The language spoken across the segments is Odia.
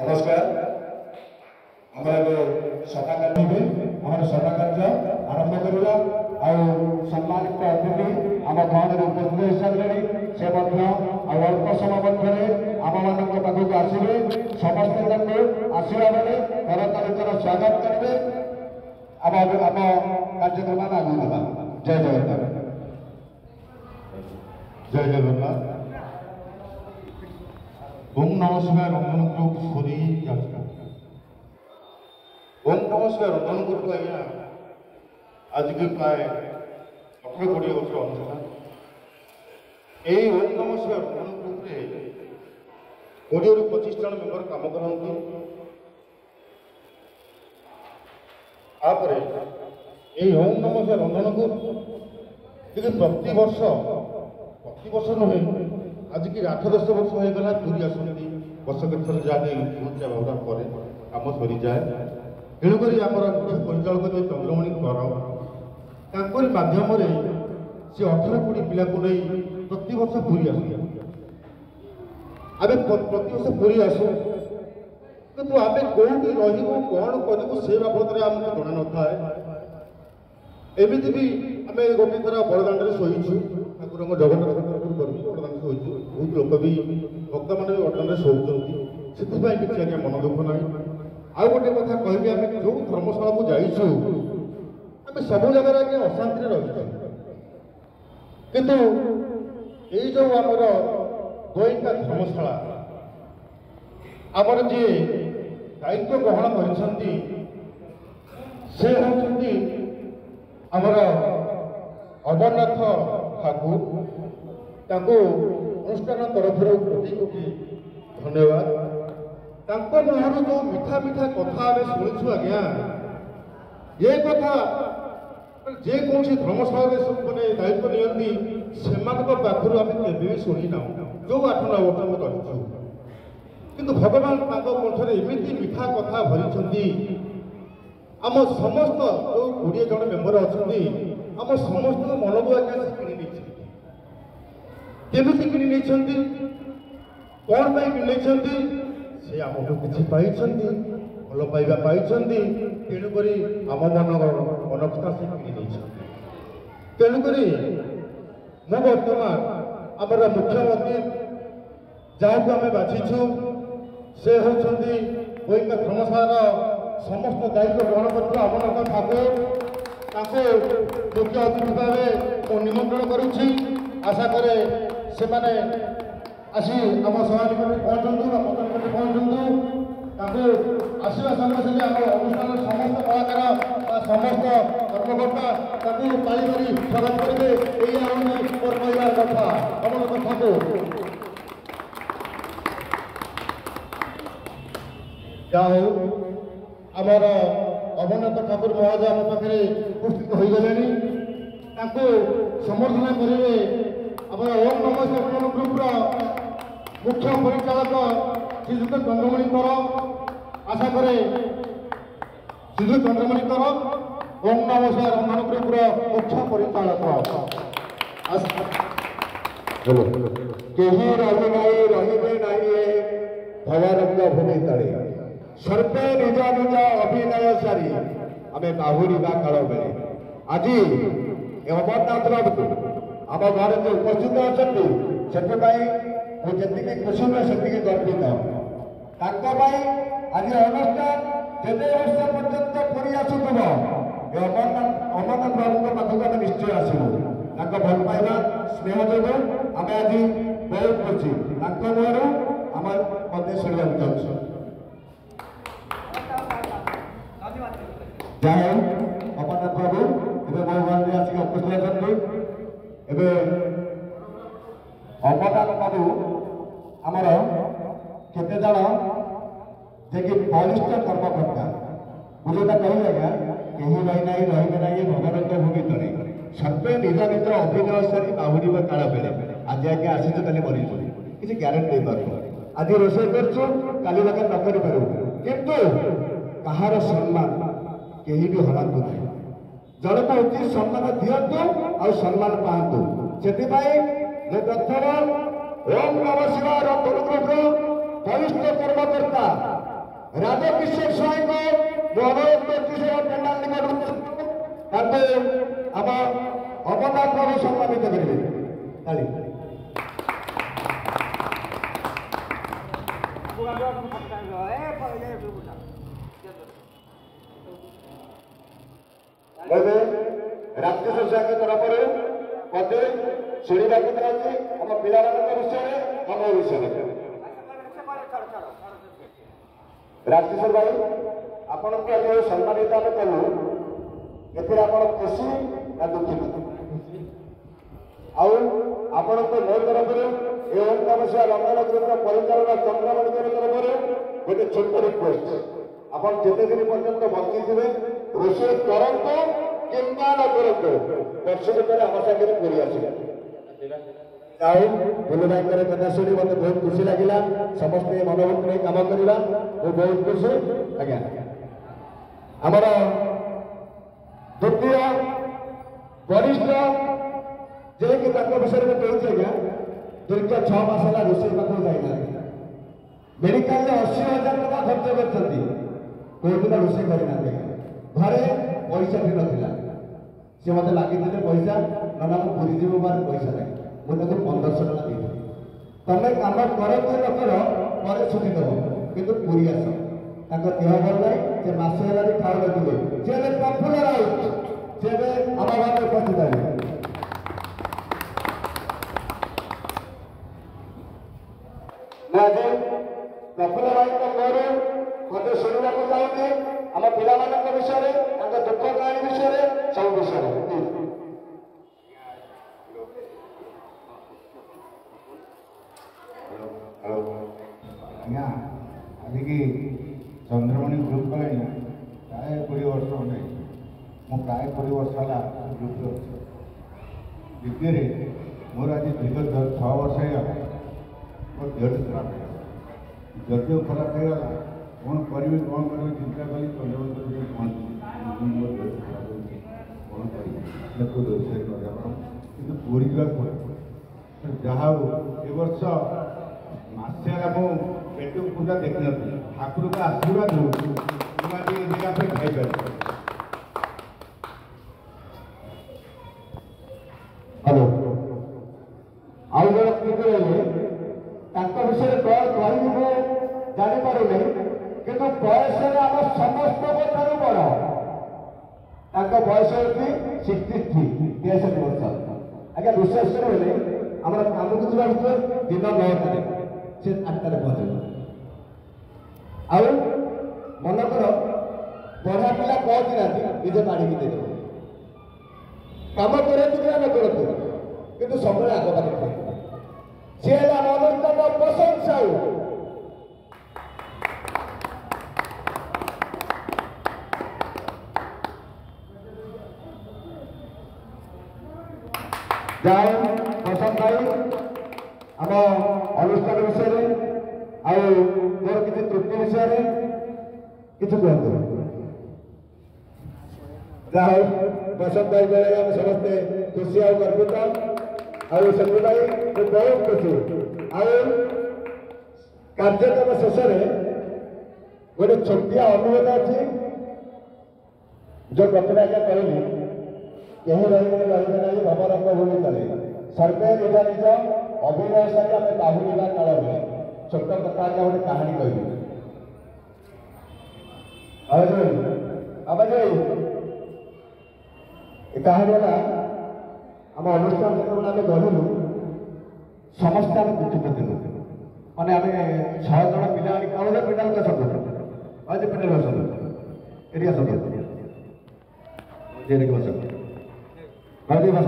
नमस्कार सभा कार्य आरंभ करवा सम्मानित अतिथि आम गाँव में उपस्थित हो सारे से अल्प समय मध्य आम मान पाखक आसवे समस्ते आसवा बेले करतालिकर स्वागत करेंगे आम कार्यक्रम आगे देवा। जय जगन्नाथ। जय जगन्नाथ। ओम नमः शिवाय रंजन ग्रुप सोरी यात्रा। ओम नमः शिवाय रंजन ग्रुप आज्ञा आज के प्राय 18-20 वर्ष अनुष्ठान यही ओम नमः शिवाय रंजन ग्रुप रे 20-25 जन मेंबर काम करते। यही ओम नमः शिवाय रंजन ग्रुप प्रति वर्ष नुहे आज की 8-10 वर्ष होगा पूरी आसती वर्षक थर जाए गुंचा बाबा पर कम सरी जाए। तेणुक आम मुख्य परिचालक जो चंद्रमणि कर माध्यम से 18-20 पिला को नहीं प्रति वर्ष पूरी आस आम प्रति वर्ष पूरी आसू कि आम कौटी रू कौन करूँ से बाबद में आमको जना न थाए। एमती भी आम गोटे थर बड़दाण्ड में शोचु ठाकुर जगन्नाथ बड़दाण्ड शोचु बहुत लोग भी भक्त मैंने भी बड़दाण्ड शोचुं से किसी आज्ञा मन दुख ना। आउ गोटे कथा कहि आम जो धर्मशाला को जाइछु आम सब जगह आगे अशांति रही किंतु ये जो आमर गोइंका धर्मशाला आमर जी दायित्व ग्रहण कर से होती आमर अमरनाथ ठाकुर ताको अनुष्ठान तरफ कोटि कोटि धन्यवाद। तांको मुहर जो मिठा मिठा कथा आम शुणुछु आज्ञा ये कथा जेको धर्मशाला मैंने दायित्व नियंती से पाखर आम केवे शुणी ना जो 8-9 वर्ष आम रही किंतु भगवान कंठरे एमती मिठा कथा भरी आम समस्त जो 20 जन मेम्बर अच्छा आम समस्त मन को आज्ञा से किणी केमी किणी कौन किणी से आमको किसी पाई भल पाइबा पाई तेणुक आम मन कथा से किणी तेणुक मु बर्तमान आमर मुख्यमंत्री जहाँ आम बाछीछु से होती गोइंका धर्मशाला समस्त दायित्व ग्रहण कर अमरनाथ ठाकुर मुख्य अतिथि भाव निमंत्रण करुच्ची। आशा करे से माने आसी आम सभा निकट पहुँचतु पहुँचतु आसवा संगे संगे आम अनुष्ठान समस्त कलाकार समस्त कर्मकर्ता पाई स्वागत करेंगे यही कहबार कथा अमरनाथ ठाकुर जहाँ आमर अमरनाथ ठाकुर महोदय आम पाखे उपस्थित हो गले समर्थन करेंगे आम ओम नमः शिवाय ग्रुप मुख्य परिचालक श्रीजुक्त चंद्रमणि कर। आशा करे श्रीजुक्त चंद्रमणि कर ओम नमः शिवाय रंजन ग्रुप मुख्य परिचालक कहीं रही नहीं भगवान भूमि तले सर्वे निज निज अभिनय सारी आम बाहुरीबा काल बेले आज अमरनाथ बाबू आम घर जो उपस्थित अच्छा से खुशी से गर्वित आज अनुष्ठान जेते वर्ष पर्यंत पूरी आसुव अमरनाथ बाबू पाखक आम निश्चय आसबू भल पाइबा स्नेह जो आम आज बहुत खुशी मुहर आम मत शुणा चाहूँ। जहाँ अमरनाथ बाबू एवं भगवान आसिक उपस्थित अच्छा अमरनाथ बाबू आमर केते जन जे बलिष्ठ कर्मकर्ता बुझेगा कहले आज्ञा कहीं रही ना भगवान भूमि तले सर्वे निज निज अभिनय सारी बाहुरीबा काल बेले आज आज्ञा आसीचु कल मरी किसी ग्यारंटी दे पार आज रोषे करूँ काली बाकी न करूँ किंतु कहार सम्मान कहीं भी हरातु नहीं जन को उचित सम्मान दिंतु और सम्मान पातु से प्रथम ओम नमः शिवाय रंजन ग्रुप वरिष्ठ कर्मकर्ता ରାଧାକିଶୋର ସ୍ୱାଇଁଙ୍କୁ ମୁଁ ଅନୁରୋଧ କରୁଛି ସେ ପେଣ୍ଡାଲ ନିକଟକୁ ତାଙ୍କୁ ଆମ ଅମରନାଥ ବାବୁ ସମ୍ମାନିତ କରିବେ। ତାଳି ଏବେ ରାଧାକିଶୋର ସ୍ୱାଇଁଙ୍କ ତରଫରୁ ମୋତେ ଶୁଣିବାକୁ ଚାହୁଁଛି ଆମ ପିଲାମାନଙ୍କ ବିଷୟରେ ଆମ ବିଷୟରେ। ରାଜକିଶୋର ଭାଇ ଆପଣଙ୍କୁ ଆଜି ଯେଉଁ ସମ୍ମାନିତ ଆମେ କଲୁ ଏଥିରେ ଆପଣ ଖୁସି ନା ଦୁଃଖିତ? ଆଉ ଆପଣଙ୍କ ମୋ ତରଫରୁ ଏ ଓମକାମେଶ୍ୱର ରଙ୍ଗନ ଗ୍ରୁପର ପରିଚାଳନା ଚନ୍ଦ୍ରମଣିଙ୍କର ତରଫରୁ ଗୋଟେ ଛୋଟ ରିକ୍ୱେଷ୍ଟ, ଆପଣ ଯେତେ ଦିନ ପର୍ଯ୍ୟନ୍ତ ବଞ୍ଚିଥିବେ ରୋଷେଇ କରନ୍ତୁ କିମ୍ବା ନ କରନ୍ତୁ ବର୍ଷ ଭିତରେ ଆମ ସାଙ୍ଗରେ ପୁରୀ ଆସିବେ। ଆଉ ବୁଲୁ ଭାଇଙ୍କର କଥା ଶୁଣି ମୋତେ ବହୁତ ଖୁସି ଲାଗିଲା। ସମସ୍ତେ ମନୋଭୂତ ନେଇ କାମ କରିବା ମୁଁ ବହୁତ ଖୁସି। ଆଜ୍ଞା ଆମର ଦ୍ୱିତୀୟ ବରିଷ୍ଠ ଯିଏକି ତାଙ୍କ ବିଷୟରେ ମୁଁ କହୁଛି ଆଜ୍ଞା, ଦୀର୍ଘ 6 ମାସ ହେଲା ରୋଷେଇ ପାଖକୁ ଯାଇନାହାନ୍ତି। ମେଡିକାଲରେ 80,000 ଟଙ୍କା ଖର୍ଚ୍ଚ କରିଛନ୍ତି, କୋଉଦିନ ରୋଷେଇ କରିନାହାନ୍ତି। ଘରେ ପଇସା ବି ନଥିଲା। ସେ ମୋତେ ଲାଗିଥିଲେ ପଇସା, ନନା ମୁଁ ପୁରୀ ଯିବୁ ମାନେ ପଇସା ନାହିଁ। ମୁଁ ତାକୁ 1500 ଟଙ୍କା ଦେଇଥିଲି। ତମେ କାମ କର କି ନ କର ପରେ ସୁଝିଦେବ, କିନ୍ତୁ ପୁରୀ ଆସ। ତାଙ୍କ ଦେହ ଭଲ ନାହିଁ, ସେ ମାସେ ହେଲା ବି ଖାଉନଥିଲେ। ସେ ଏବେ ପ୍ରଫୁଲ୍ଲ ରାଉତ, ସେ ଏବେ ଆମ ଗାଁରେ ଉପସ୍ଥିତ ହେଲେ। ମୁଁ ଆଜି ପ୍ରଫୁଲ୍ଲ ରାଉତଙ୍କ ଘରୁ ମୋତେ ଶୁଣିବାକୁ ଚାହୁଁଛି ଆମ ପିଲାମାନଙ୍କ ବିଷୟରେ, ତାଙ୍କ ଦୁଃଖ କାହାଣୀ ବିଷୟରେ, ସବୁ ବିଷୟରେ। ଆଜ୍ଞା ଆଜିକି ଚନ୍ଦ୍ରମଣି ଗ୍ରୁପ୍ କଲେଣି ପ୍ରାୟ 20 ବର୍ଷ ଖଣ୍ଡେ। ମୁଁ ପ୍ରାୟ 20 ବର୍ଷ ହେଲା ଗ୍ରୁପ୍ରେ ଅଛି। ଦ୍ୱିତୀୟରେ ମୋର ଆଜି ଦୀର୍ଘ 6 ବର୍ଷ ହେଇଗଲା ମୋ ଦେହଟି ଖରାପ ହେଇଗଲା। ଯଦିଓ ଖରାପ ହେଇଗଲା କ'ଣ କରିବି ଚିନ୍ତା କଲି ଚନ୍ଦ୍ରମଣି ଗ୍ରୁପ୍ରେ ପହଞ୍ଚିଲି। ମୋ ଦେହ ଖରାପ ହେଉଛି, କ'ଣ କରିବି ତାକୁ ରୋଷେଇ କରିବା ପାଇଁ କିନ୍ତୁ ପୁରୀ ଯିବାକୁ ପଡ଼ିବ। ଯାହା ହଉ ଏ ବର୍ଷ ମାସେ ହେଲା ମୁଁ ପେଟକୁ ପୁରା ଦେଖିନଥିଲି। ଠାକୁରଙ୍କ ଆଶୀର୍ବାଦ ମୁଁ ଆଜି ଏ ଜାଗା ପାଇଁ ଖାଇପାରିବି। ହ୍ୟାଲୋ, ଆଉ ଜଣେ ସ୍ଥିତି ରହିଲେ ତାଙ୍କ ବିଷୟରେ କ'ଣ କହିବି ମୁଁ ଜାଣିପାରୁନି, କିନ୍ତୁ ବୟସରେ ଆମ ସମସ୍ତଙ୍କ ଠାରୁ ବଡ଼। ତାଙ୍କ ବୟସ ହେଉଛି 63 ବର୍ଷ। ଆଜ୍ଞା ବିଶ୍ୱାସ କରିବେନି, ଆମର କାମକୁ ଯିବା ଭିତରେ ଦିନ 9ଟାରେ ସେ 8ଟାରେ ପହଞ୍ଚିବ। ଆଉ ମନେକର ପଢ଼ା ପିଲା ପହଞ୍ଚିନାହାନ୍ତି, ନିଜେ ବାଡ଼ିକି ଦେଇଦେବ। କାମ କରନ୍ତୁ କି ନ କରନ୍ତୁ, କିନ୍ତୁ ସବୁବେଳେ ଆଗ ପାଖରେ ଥାଏ। ସେ ହେଲା ଅନୁଷ୍ଠାନ ବସନ୍ତ ସାହୁ। ଯାଅ ବସନ୍ତ ଭାଇ ଆମ ଅନୁଷ୍ଠାନ ବିଷୟରେ ଆଉ ମୋର କିଛି ତ୍ରୁଟି ବିଷୟରେ କିଛି କୁହନ୍ତୁ। ଯାହା ହଉ ବସନ୍ତ ଭାଇ ବେଳେ ଆମେ ସମସ୍ତେ ଖୁସି ଆଉ ଗର୍ବିତ। ଆଉ ସେଥିପାଇଁ ମୁଁ ବହୁତ ଖୁସି। ଆଉ କାର୍ଯ୍ୟକ୍ରମ ଶେଷରେ ଗୋଟେ ଛୋଟିଆ ଅନୁରୋଧ ଅଛି, ଯୋଉ କଥାଟା ଆଜ୍ଞା କହିଲି, କେହି ରହିବେ ନାହିଁ ଭବରଙ୍ଗ ଭୂମି ତଳେ, ସର୍ବେ ନିଜ ନିଜ ଅଭିନୟ ସାରି ଆମେ ବାହୁଳିବା କାଳରେ। ଛୋଟ କଥା ଆଜ୍ଞା ଗୋଟେ କାହାଣୀ କହିବି। ଏ କାହାଣୀ ହେଲା ଆମ ଅନୁଷ୍ଠାନ ଯେତେବେଳେ ଆମେ ଗଢ଼ିଲୁ ସମସ୍ତେ ଆମେ ଦୁଃଖିତ ଥିଲୁ। ମାନେ ଆମେ 6 ଜଣ ପିଲା ଆଣି କାଉଁରେ ପିଣ୍ଡାଲ ଆସନ୍ତୁ, ଆଜି ପିଣ୍ଡାଲ ଆସନ୍ତୁ, ଏଠି ଆସନ୍ତୁ, ଏଠିକି ବସନ୍ତୁ, ଏଠି ବସ,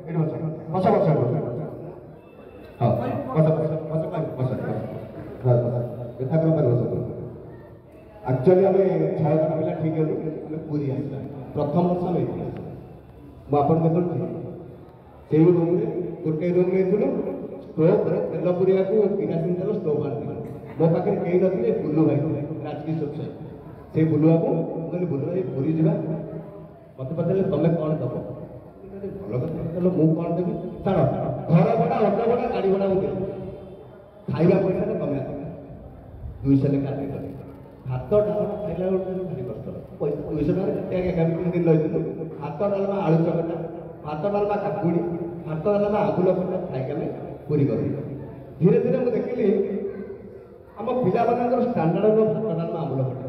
ଏଠି ବସ, ବସ ବସ, ହଁ ବସ ବସ ବସ ଠାକୁର ବସନ୍ତୁ। ଆକ୍ଚୁଆଲି ଆମେ 6 ଜଣ ପିଲା ଠିକ୍ ହେଲୁ, ଆମେ ପୁରୀ ଆସିଲା ପ୍ରଥମ ବର୍ଷ ଆମେ ଏଠି ଆସିଲୁ। ମୁଁ ଆପଣଙ୍କୁ ଦେଖୁଛି ସେଇ ରୁମ୍ରେ ଗୋଟେ ରୁମ୍ ନେଇଥିଲୁ, ଷ୍ଟୋଭ୍ରେ ତେଲ ପୁରିବାକୁ କିରାସିନ ତେଲ ଷ୍ଟୋଭ୍ ଆଣିଥିଲୁ। ମୋ ପାଖରେ କେହି ନଥିଲେ, ବୁଲୁ ଭାଇ ରାଜକିଶୋର ସ୍ୱାଇଁ। ସେଇ ବୁଲୁ ବାବୁ ମୁଁ କହିଲି ବୁଲୁ ଭାଇ ପୁରୀ ଯିବା। ମୋତେ ପଚାରିଲେ ତମେ କ'ଣ ଦେବ? ଭଲ କଥା କହିଲ, ମୁଁ କ'ଣ ଦେବି? ଛାଡ଼, ଘର ଭଡ଼ା, ଅଟୋ ଭଡ଼ା, ଗାଡ଼ି ଭଡ଼ା ମୁଁ ଦେବି, ଖାଇବା ପଇସାଟା ତମେ ଆସ, 200 ଲେଖା ଦେଇଦେବି। ଭାତ ଡାଲମା ଖାଇଲା ବେଳକୁ ଭାରି କଷ୍ଟ। 200 ଟଙ୍କାରେ କେମିତି ଦିନ ରହିଥିଲୁ। ଭାତ ଡାଲମା ଆଳୁ ଚକଟା, ଭାତ ଡାଲମା କାକୁଡ଼ି, ଭାତ ଡାଲମା ଆମ୍ବୁଲ ଖଟା ଖାଇକି ଆମେ ପୁରୀ ଗଲୁ। ଧୀରେ ଧୀରେ ମୁଁ ଦେଖିଲି ଆମ ପିଲାମାନଙ୍କର ଷ୍ଟାଣ୍ଡାର୍ଡ ଭାତ ଡାଲମା ଆମ୍ବୁଲ ଖଟା।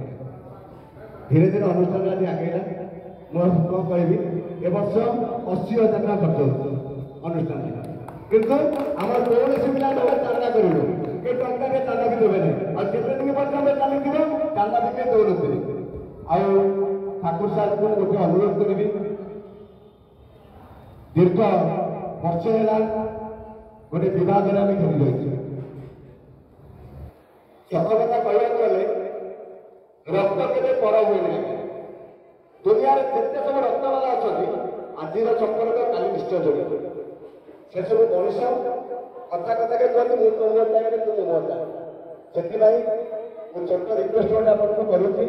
ଧୀରେ ଧୀରେ ଅନୁଷ୍ଠାନ ଆଜି ଆଗେଇଲା। ମୁଁ କ'ଣ କହିବି, ଏ ବର୍ଷ 80,000 ଟଙ୍କା ଖର୍ଚ୍ଚ ହେଉଛି ଅନୁଷ୍ଠାନ। କିନ୍ତୁ ଆମର କୌଣସି ପିଲା ଆମେ ଚାନ୍ଦା କରିବୁ, ଏ ଟଙ୍କାରେ ଚାନ୍ଦା ବି ଦେବେନି। ଆଉ କେତେ ଦିନ ପର୍ଯ୍ୟନ୍ତ ଆମେ ଚାଲିଥିବ, ଚାନ୍ଦା ବି କେହି ଦେଉନଥିବେ। ଆଉ ଠାକୁର ସାହେବଙ୍କୁ ଗୋଟେ ଅନୁରୋଧ କରିବି, ଦୀର୍ଘ ବର୍ଷେ ହେଲା ଗୋଟେ ବିବାଦରେ ଆମେ ଘେରି ରହିଛୁ। ସତ କଥା କହିବାକୁ ଗଲେ ରକ୍ତ କେବେ ପର ହୁଏ ନାହିଁ। ଦୁନିଆରେ ଯେତେ ସବୁ ରକ୍ତବାଲା ଅଛନ୍ତି, ଆଜିର ସମ୍ପର୍କ କାଲି ନିଶ୍ଚୟ ଜଡ଼ିତ। ସେସବୁ ମଣିଷ କଥା କଥାକେ କୁହନ୍ତି ମୁଁ ତ ମୋ ଜାଗାରେ ତୁ ମୋ ଜାଗାରେ। ସେଥିପାଇଁ ମୁଁ ଛୋଟ ରିକ୍ୱେଷ୍ଟ ଗୋଟେ ଆପଣଙ୍କୁ କରୁଛି,